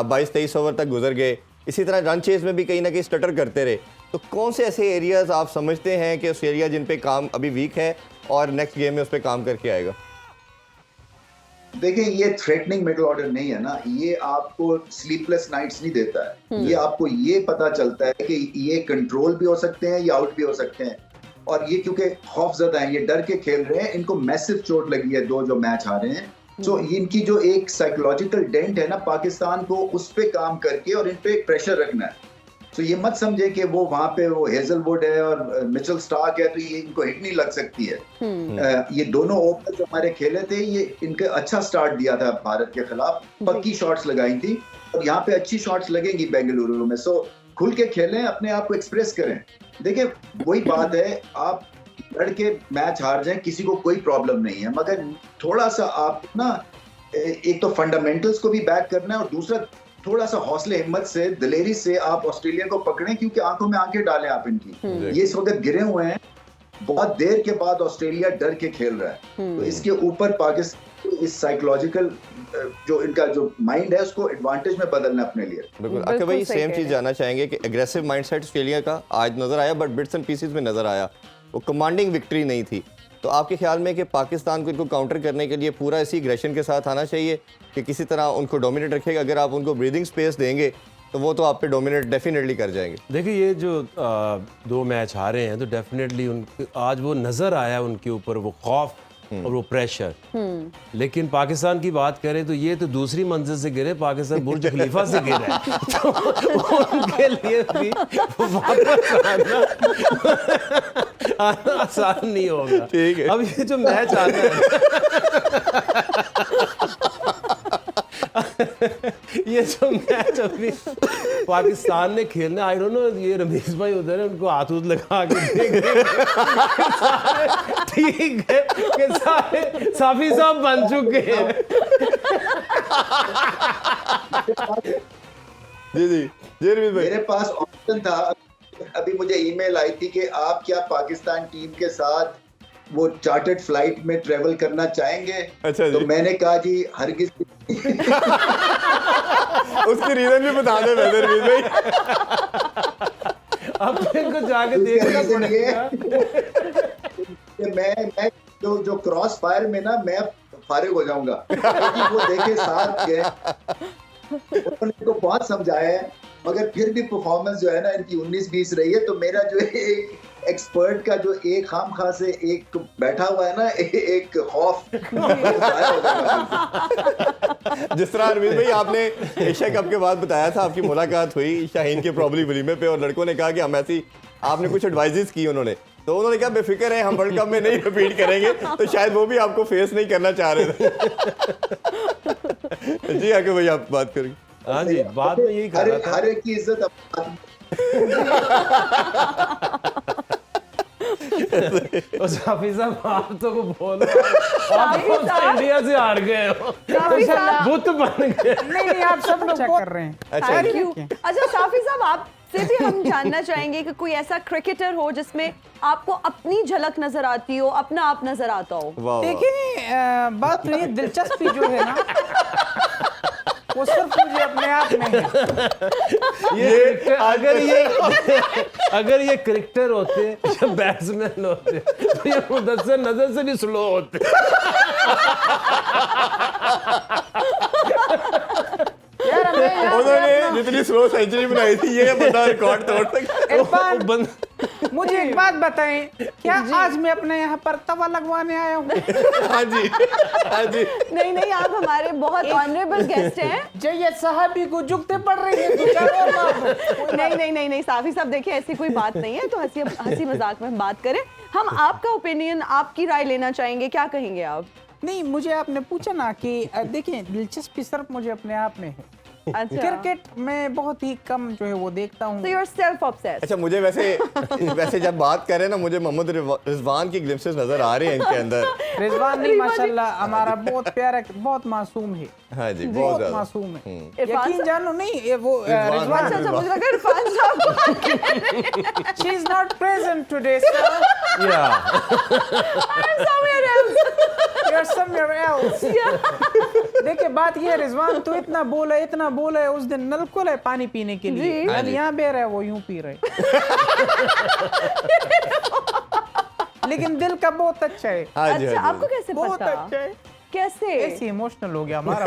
22-23 ओवर तक गुजर गए, इसी तरह रन चेज में भी कहीं ना कहीं स्टटर करते रहे। तो कौन से ऐसे एरियाज आप समझते हैं कि ऑस्ट्रेलिया जिन पे काम अभी वीक है और नेक्स्ट गेम में उस पर काम करके आएगा? देखिए, ये थ्रेटनिंग मिडिल ऑर्डर नहीं है ना, ये आपको स्लीपलेस नाइट्स नहीं देता है। ये आपको ये पता चलता है कि ये कंट्रोल भी हो सकते हैं, ये आउट भी हो सकते हैं। और ये क्योंकि खौफजदा हैं, ये डर के खेल रहे हैं, इनको मैसिव चोट लगी है 2 जो मैच हारे हैं। तो इनकी जो एक साइकोलॉजिकल डेंट है ना, पाकिस्तान को उस पे काम करके और इन पे एक प्रेशर रखना है। तो ये मत समझे कि वो वहां पे वो हेजलवुड है और मिचेल स्टार्क है तो ये इनको हिट नहीं लग सकती है। ये दोनों ओपनर जो हमारे खेले थे, ये इनके अच्छा स्टार्ट दिया था भारत के खिलाफ, पक्की शॉट्स लगाई थी, और यहाँ पे अच्छी शॉट्स लगेंगी बेंगलुरु में। सो खुल के खेलें, अपने आप को एक्सप्रेस करें। देखिए, वही बात है, आप लड़ के मैच हार जाएं, किसी को कोई प्रॉब्लम नहीं है, मगर थोड़ा सा आप ना, एक तो फंडामेंटल्स को भी बैक करना है, और दूसरा थोड़ा सा हौसले हिम्मत से, दिलेरी से आप ऑस्ट्रेलिया को पकड़ें, क्योंकि आंखों में आंखें डालें आप इनकी। ये इस वक्त गिरे हुए हैं, बहुत देर के बाद ऑस्ट्रेलिया डर के खेल रहा है, तो इसके ऊपर पाकिस्तान इस साइकोलॉजिकल जो इनका जो माइंड है उसको एडवांटेज में बदलना अपने लिए। बिल्कुल। आके भाई सेम चीज जानना चाहेंगे कि एग्रेसिव माइंडसेट ऑस्ट्रेलिया का आज नजर आया, बट बिट्स एंड पीसेस में नजर आया, वो कमांडिंग विक्ट्री नहीं थी। तो आपके ख्याल में कि पाकिस्तान को इनको काउंटर करने के लिए पूरा इसी एग्रेशन के साथ आना चाहिए कि किसी तरह उनको डोमिनेट रखेगा? अगर आप उनको ब्रीदिंग स्पेस देंगे तो वो तो आप पे डोमिनेट डेफिनेटली कर जाएंगे। देखिए, ये जो 2 मैच हारे हैं तो डेफिनेटली उनके आज वो नज़र आया उनके ऊपर, वो खौफ और वो प्रेशर। लेकिन पाकिस्तान की बात करें तो ये तो दूसरी मंजिल से गिरे, पाकिस्तान बुर्ज खलीफा से गिरा है। तो उनके लिए भी वापस आना आसान नहीं होगा। ठीक है। अब ये जो मैच आना है ये जो मैच अभी पाकिस्तान ने खेलना, आई डोंट नो, ये रमीज भाई उधर है, उनको हाथ लगा के देख रहे हैं। ठीक है कि सारे साफी साहब बन चुके हैं। जी रमीज भाई, मेरे पास ऑप्शन था, अभी मुझे ईमेल आई थी कि आप क्या पाकिस्तान टीम के साथ वो चार्टर्ड फ्लाइट में ट्रेवल करना चाहेंगे? अच्छा तो जी। मैंने कहा जी हरगिज। उसकी रीजन भी बता दे रमीज भाई। अब इनको जाके देखना पड़ेगा कि मैं जो क्रॉस फायर में ना मैं फारिग हो जाऊंगा, क्योंकि वो देखे साथ गए, उन्होंने को बहुत समझाया है, मगर फिर भी परफॉर्मेंस जो है ना इनकी 19-20 रही है। तो मेरा जो एक एक्सपर्ट का जो एक खामखा से एक बैठा हुआ है ना, एक खौफ जिस तरह रमीज भाई आपने एशिया कप के बाद बताया था, आपकी मुलाकात हुई शाहीन के प्रॉब्ली वलीमे पे और लड़कों ने कहा कि हम ऐसी, आपने कुछ एडवाइजेस की उन्होंने, तो उन्होंने कहा बेफिक्र है, हम वर्ल्ड कप में नहीं रिपीट करेंगे। तो शायद वो भी आपको फेस नहीं करना चाह रहे थे। जी आके भाई आप बात करेंगे। हाँ जी, बात में यही कर रहा था। हर एक की इज्जत और साफी साहब आप तो को बोलो आप तो इंडिया से हार गए हो, बुत बन गए। नहीं आप सब लोग चेक कर रहे हैं। अच्छा थैंक यू। अच्छा साफी साहब, आपसे भी हम जानना चाहेंगे कि कोई ऐसा क्रिकेटर हो जिसमें आपको अपनी झलक नजर आती हो, अपना आप नजर आता हो। वाह वाह। देखिए बात तो ये दिलचस्पी जो है ना वो सिर्फ मुझे अपने आप में है। ये अगर ये क्रिकेटर होते या बैट्समैन होते तो ये मुदस्सिर नजर से भी स्लो होते। यार उन्होंने जितनी स्लो सेंचुरी बनाई थी ये बंदा रिकॉर्ड तोड़ सकता। इरफान, मुझे एक बात बताएं, क्या आज मैं अपने यहाँ पर तवा लगवाने आया हूँ? हाँ जी, हाँ जी। नहीं, आप हमारे बहुत ऑनरेबल गेस्ट हैं। जैयद साहबी को जुगते पड़ रही है दो चार और बार। नहीं साफी साहब, देखिए ऐसी कोई बात नहीं है, तो हंसी मजाक में हम बात करें। हम आपका ओपिनियन, आपकी राय लेना चाहेंगे, क्या कहेंगे आप? नहीं, मुझे आपने पूछा ना कि देखिए दिलचस्पी सिर्फ मुझे अपने आप में है। अच्छा। क्रिकेट में बहुत ही कम जो है वो देखता हूँ। So you're self obsessed. अच्छा, मुझे वैसे जब बात करें ना, मुझे मोहम्मद रिजवान की ग्लिम्पसेस नजर आ रहे हैं इनके अंदर। रिजवान नहीं, माशाल्लाह हमारा बहुत प्यारा, बहुत मासूम है। हाँ जी, बहुत बहुत ज्यादा मासूम है। इरफान यकीन जानो नहीं, ये वो रिजवान। अच्छा, मुझे लगा Irfan sahab. She is not present today sir, you are somewhere else. देखिए बात ये है, रिजवान तो इतना बोला है, उस दिन नल खोला है पानी पीने के लिए, जी। नल यहाँ बह रहा है, वो यूं पी रहे। लेकिन दिल का बहुत अच्छा है, हाँ जी, अच्छा, हाँ आपको जी। कैसे बहुत पता? अच्छा है। कैसे? ऐसे इमोशनल हो गया हमारा।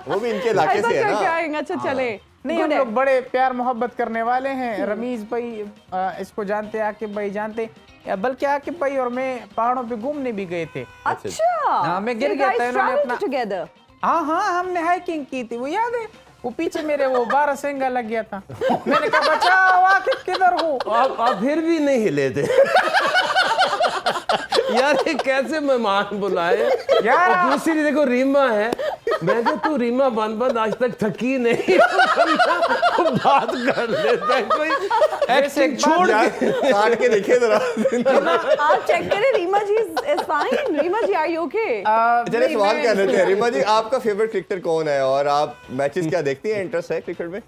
वो भी इनके इलाके ऐसा से है करके ना। आएंगे। अच्छा चले, नहीं, Good हम है। लोग बड़े प्यार मोहब्बत करने वाले हैं। रमीज भाई इसको जानते, आकिब भाई जानते, बल्कि आकिब भाई और मैं पहाड़ों पे घूमने भी गए थे। अच्छा, हाँ, मैं गिर So you गया था, guys इन्होंने traveled अपना- together? हाँ, हमने हाइकिंग की थी, वो याद है? वो पीछे मेरे वो 12 सेंगा लग गया था। मैंने कहा बचाओ, आकिब किधर हो? आप फिर भी नहीं हिले थे। यार ये कैसे मेहमान बुलाए यार, और दूसरी देखो रीमा है, मैं कहा तू रीमा बन आज तक थकी नहीं, तो बात कर लेता है कोई एक्टिंग छोड़ के। काट के देखे जरा। आप चेक करें, रीमा जी is fine. Reema ji, are you okay? चलिए सवाल क्या लेते हैं, रीमा जी आपका फेवरेट क्रिकेटर कौन है और आप मैचेस क्या देखती हैं? इंटरेस्ट है क्रिकेट में?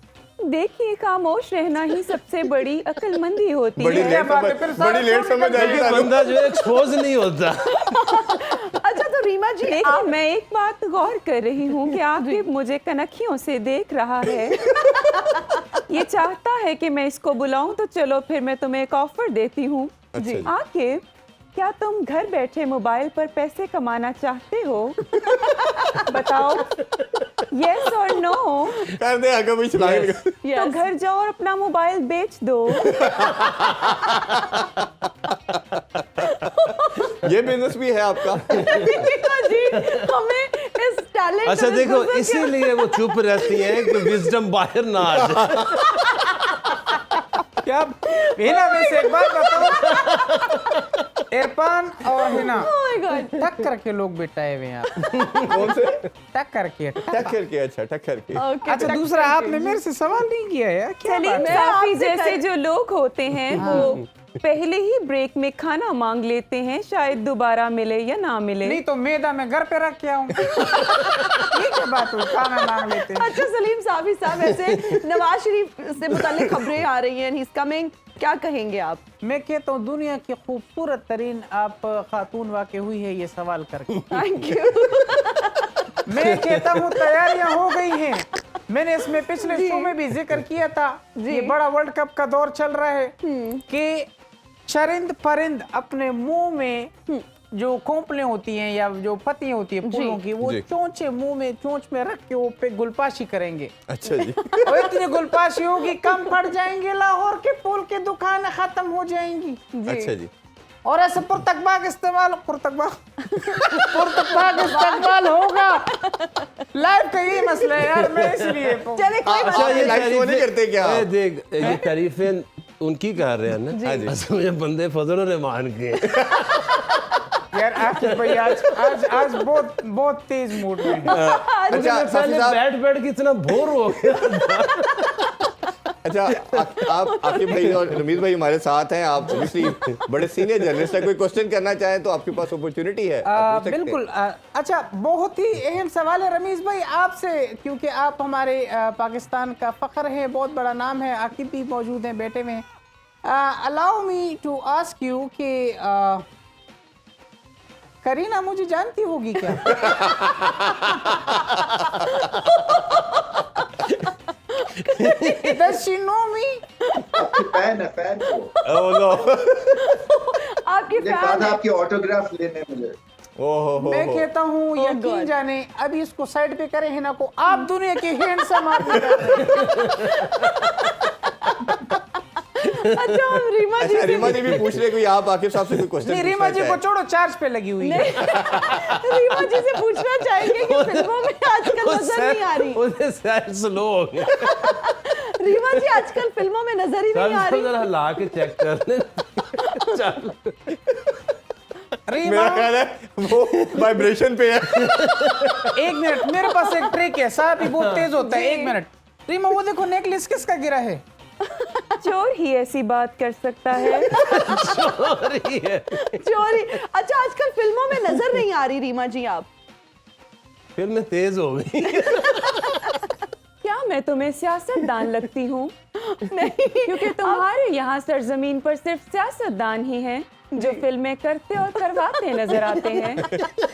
देखिए, खामोश रहना ही सबसे बड़ी अक्लमंदी होती बड़ी है। बड़ी लेट समझ आएगी ना। बंदा जो है एक्सपोज नहीं होता। अच्छा, तो रीमा जी लेकिन मैं एक बात गौर कर रही हूँ कि आकिब मुझे कनखियों से देख रहा है। ये चाहता है कि मैं इसको बुलाऊं, तो चलो फिर मैं तुम्हें एक ऑफर देती हूँ। अच्छा जी। आकिब, क्या तुम घर बैठे मोबाइल पर पैसे कमाना चाहते हो? बताओ, यस और नो। कर दे आगे भी चला के। तो घर जाओ और अपना मोबाइल बेच दो। ये बिजनेस भी है आपका? रीमा जी, हमें इस टैलेंट। अच्छा देखो, इसीलिए वो चुप रहती हैं कि विजडम बाहर ना आ जाए। क्या हिना, वैसे एक बात बताओ, इरफान और हिना टक्कर के लोग बिठाए हुए हैं आप। कौन से? टक्कर के। टक्कर के। अच्छा, टक्कर के। अच्छा, दूसरा आपने मेरे से सवाल नहीं किया है, क्या सलीम बात है? साफी जैसे जो लोग होते हैं वो पहले ही ब्रेक में खाना मांग लेते हैं, शायद दोबारा मिले या ना मिले। नहीं तो मैदा मैं घर पे रख के आऊं। ये क्या बात हुई, खाना मांग लेते हैं। अच्छा सलीम साफी साहब, ऐसे नवाज शरीफ से मुताल्लिक खबरें आ रही हैं, ही इज कमिंग, क्या कहेंगे आप? मैं कहता हूँ दुनिया की खूबसूरत तरीन आप खातून वाकई हुई है ये सवाल करके। Thank you. मैं कहता हूँ तैयारियां हो गई हैं। मैंने इसमें पिछले शो में भी जिक्र किया था, ये बड़ा वर्ल्ड कप का दौर चल रहा है कि चरिंद परिंद अपने मुंह में जो खोपलें होती हैं या जो पत्तियां होती हैं फूलों की, वो चोंचे मुंह में चोंच में रख के वो पे गुलपाशी करेंगे। अच्छा जी। और इतनी गुलपाशी होगी कम पड़ जाएंगे, लाहौर के फूल की दुकानें खत्म हो जाएंगी। अच्छा जी। और ऐसे पुरतकबाग इस्तेमाल इस्तेमाल होगा। लाइव का यही मसला है यार, मैं इसलिए चले कोई बात अच्छा, नहीं। ये लाइव शो नहीं करते क्या आप? देख, ये तारीफें उनकी कर रहे हैं ना। हाँ जी। असल में बंदे फजल रहमान के यार आकिब भाई आज बहुत तेज मूड में है। अच्छा साफी साहब, बैठ के इतना बोर हो गया। अच्छा अच्छा आप आकिब भाई और रमीज भाई हमारे साथ हैं, आप ऑब्वियसली बड़े सीनियर जर्नलिस्ट हैं, कोई क्वेश्चन करना चाहें तो आपके पास अपॉर्चुनिटी है, आप पूछ सकते हैं। बिल्कुल। अच्छा, बहुत ही अहम सवाल है रमीज भाई आपसे, क्योंकि आप हमारे पाकिस्तान का फख्र है, बहुत बड़ा नाम है, आकिब भी मौजूद हैं बैठे में। Allow me to ask you कि करीना मुझे जानती होगी क्या? Does she know me? आपकी फैन है, फैन को ओह नो, आपकी मुझे कहा फैन था है। आपकी ऑटोग्राफ लेने मुझे। ओहो मैं कहता हूँ यकीन God. जाने, अभी इसको साइड पे करें हिना को, आप दुनिया के हैंडसम आदमी रहते अच्छा हम रीमा जी अच्छा से रीमा जी भी पूछ रहे कोई आप आकिब साहब से कोई क्वेश्चन नहीं, रीमा जी को छोड़ो, चार्ज पे लगी हुई है। रीमा जी से पूछना चाहेंगे कि फिल्मों में आजकल नजर नहीं आ रही। उन्हें शायद स्लो हो गया। रीमा जी आजकल फिल्मों में नजर ही नहीं आ रही। जरा ला के चेक कर ले। चल। रीमा, मेरा ख्याल है वो वाइब्रेशन पे है। एक मिनट, मेरे पास एक ट्रिक है, साहब ही बहुत तेज होता है। एक मिनट रीमा, वो देखो नेकलेस किसका गिरा है? चोर ही ऐसी बात कर सकता है। चोरी है। चोरी। अच्छा आजकल फिल्मों में नजर नहीं आ रही रीमा जी आप। फिल्म तेज हो गई। क्या मैं तुम्हें सियासतदान लगती हूँ? नहीं, क्योंकि तुम्हारे यहाँ सरजमीन पर सिर्फ सियासतदान ही हैं जो फिल्में करते और करवाते नजर आते हैं।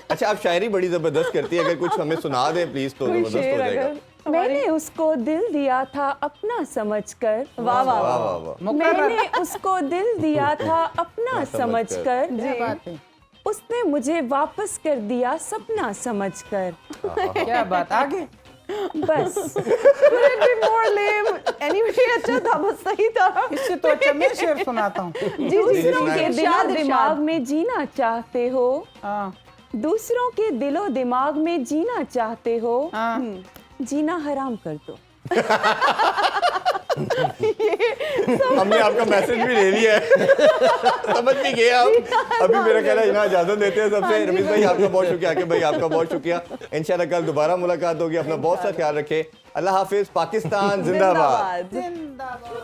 अच्छा आप शायरी बड़ी जबरदस्त करती है, अगर कुछ हमें सुना दें प्लीज तो कोई जबरदस्त हो शेर जाएगा। अगर मैंने उसको दिल दिया था अपना समझकर। वाह वाह वाह वाह। वाह वाह। मैंने उसको दिल दिया था अपना समझकर। क्या बात है, उसने मुझे वापस कर दिया सपना समझकर। क्या बात। आगे बस Couldn't be more lame. Anyway, अच्छा था, बस सही था। इससे तो अच्छा मैं शेर सुनाता हूँ। दूसरों के इरशाद, दिलो इरशाद। दिमाग में जीना चाहते हो, हाँ, दूसरों के दिलो दिमाग में जीना चाहते हो, हाँ। जीना हराम कर दो। हमने आपका मैसेज भी ले लिया है। समझ भी गए आप। अभी मेरा ख्याल है इन्हें इजाजत देते हैं सबसे। रमीज भाई आपका बहुत शुक्रिया, आकिब भाई आपका बहुत शुक्रिया। इंशाल्लाह कल दोबारा मुलाकात होगी। अपना बहुत सा ख्याल रखें। अल्लाह हाफिज। पाकिस्तान जिंदाबाद। जिंदाबाद। जिंदाबाद।